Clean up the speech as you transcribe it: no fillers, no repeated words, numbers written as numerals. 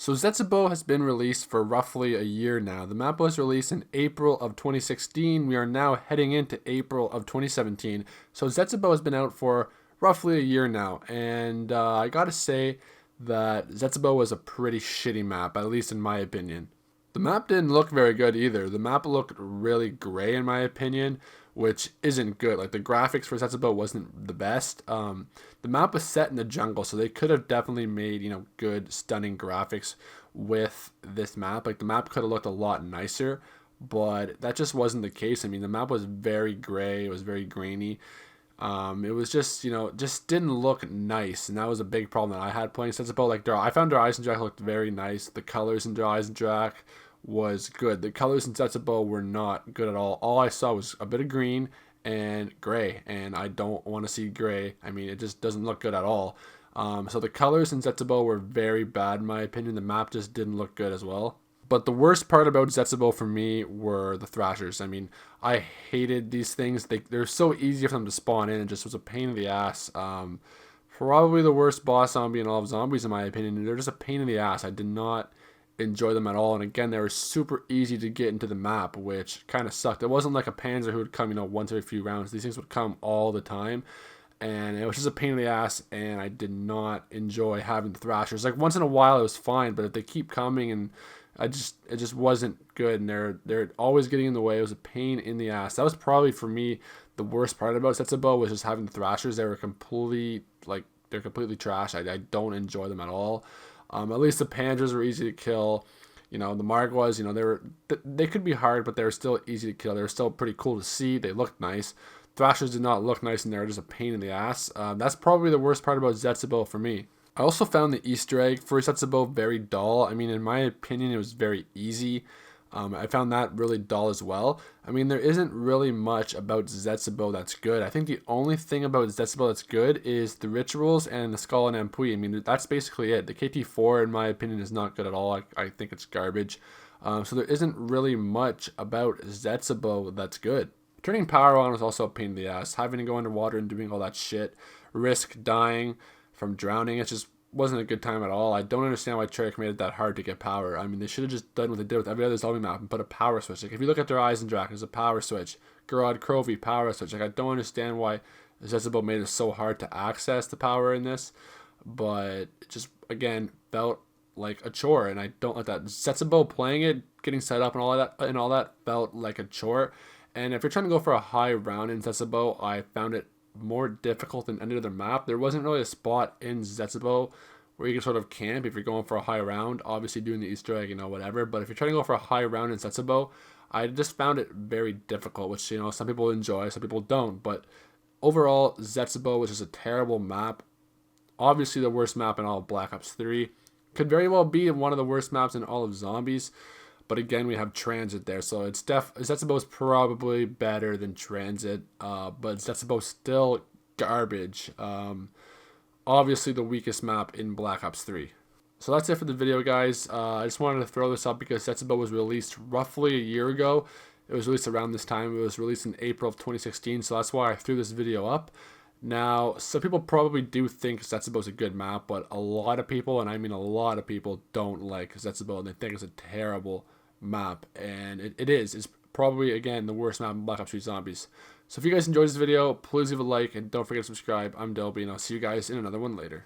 So Zetsubou has been released for roughly a year now. The map was released in April of 2016. We are now heading into April of 2017. So Zetsubou has been out for roughly a year now. And I gotta say that Zetsubou was a pretty shitty map, at least in my opinion. The map didn't look very good either. The map looked really gray in my opinion, which isn't good. Like the graphics for Zetsubou wasn't the best. The map was set in the jungle, so they could have definitely made good, stunning graphics with this map. Like the map could have looked a lot nicer, but that just wasn't the case. I mean, the map was very gray. It was very grainy. It was just, just didn't look nice, and that was a big problem that I had playing Sensible. Like, I found Their Eyes and Drac looked very nice. The colors in Their Eyes and Drac was good. The colors in Zetsubou were not good at all. All I saw was a bit of green and gray, and I don't want to see gray. I mean, it just doesn't look good at all. So the colors in Zetsubou were very bad in my opinion. The map just didn't look good as well. But the worst part about Zetsubou for me were the Thrashers. I mean, I hated these things. They're so easy for them to spawn in. It just was a pain in the ass. Probably the worst boss zombie in all of zombies, in my opinion. They're just a pain in the ass. I did not enjoy them at all. And again, they were super easy to get into the map, which kind of sucked. It wasn't like a Panzer who would come, once every few rounds. These things would come all the time. And it was just a pain in the ass, and I did not enjoy having the Thrashers. Like once in a while, it was fine, but if they keep coming and it just wasn't good, and they're always getting in the way. It was a pain in the ass. That was probably for me the worst part about Zetsubou was just having the Thrashers. They're completely trash. I don't enjoy them at all. At least the Panzers were easy to kill. The Margwas, they could be hard, but they were still easy to kill. They were still pretty cool to see. They looked nice. Thrashers did not look nice, and they were just a pain in the ass. That's probably the worst part about Zetsubou for me. I also found the Easter egg for Zetsubou very dull. I mean, in my opinion, it was very easy. I found that really dull as well. I mean, there isn't really much about Zetsubou that's good. I think the only thing about Zetsubou that's good is the rituals and the Skull and Ampui. I mean, that's basically it. The KT4, in my opinion, is not good at all. I think it's garbage. So there isn't really much about Zetsubou that's good. Turning power on was also a pain in the ass. Having to go underwater and doing all that shit. Risk dying from drowning. It just wasn't a good time at all. I don't understand why Treyarch made it that hard to get power. I mean, they should have just done what they did with every other zombie map and put a power switch. Like, if you look at Their Eyes and Drac, there's a power switch. Garad Crovey, power switch. Like, I don't understand why Zetsubou made it so hard to access the power in this, but it just, again, felt like a chore, and I don't like that. Zetsubou playing it, getting set up and all that felt like a chore. And if you're trying to go for a high round in Zetsubou, I found it more difficult than any other map. There wasn't really a spot in Zetsubou where you can sort of camp if you're going for a high round. Obviously doing the Easter egg, whatever. But if you're trying to go for a high round in Zetsubou, I just found it very difficult, which, some people enjoy, some people don't. But overall, Zetsubou was just a terrible map. Obviously the worst map in all of Black Ops 3. Could very well be one of the worst maps in all of Zombies. But again, we have Transit there, so Zetsubou is probably better than Transit, but Zetsubou still garbage. Obviously the weakest map in Black Ops 3. So that's it for the video, guys. I just wanted to throw this up because Zetsubou was released roughly a year ago. It was released around this time. It was released in April of 2016, so that's why I threw this video up. Now, some people probably do think Zetsubou is a good map, but a lot of people, and I mean a lot of people, don't like Zetsubou, and they think it's a terrible map, and it is. It's probably, again, the worst map in Black Ops 3 Zombies. So if you guys enjoyed this video, please leave a like, and don't forget to subscribe. I'm Delby, and I'll see you guys in another one later.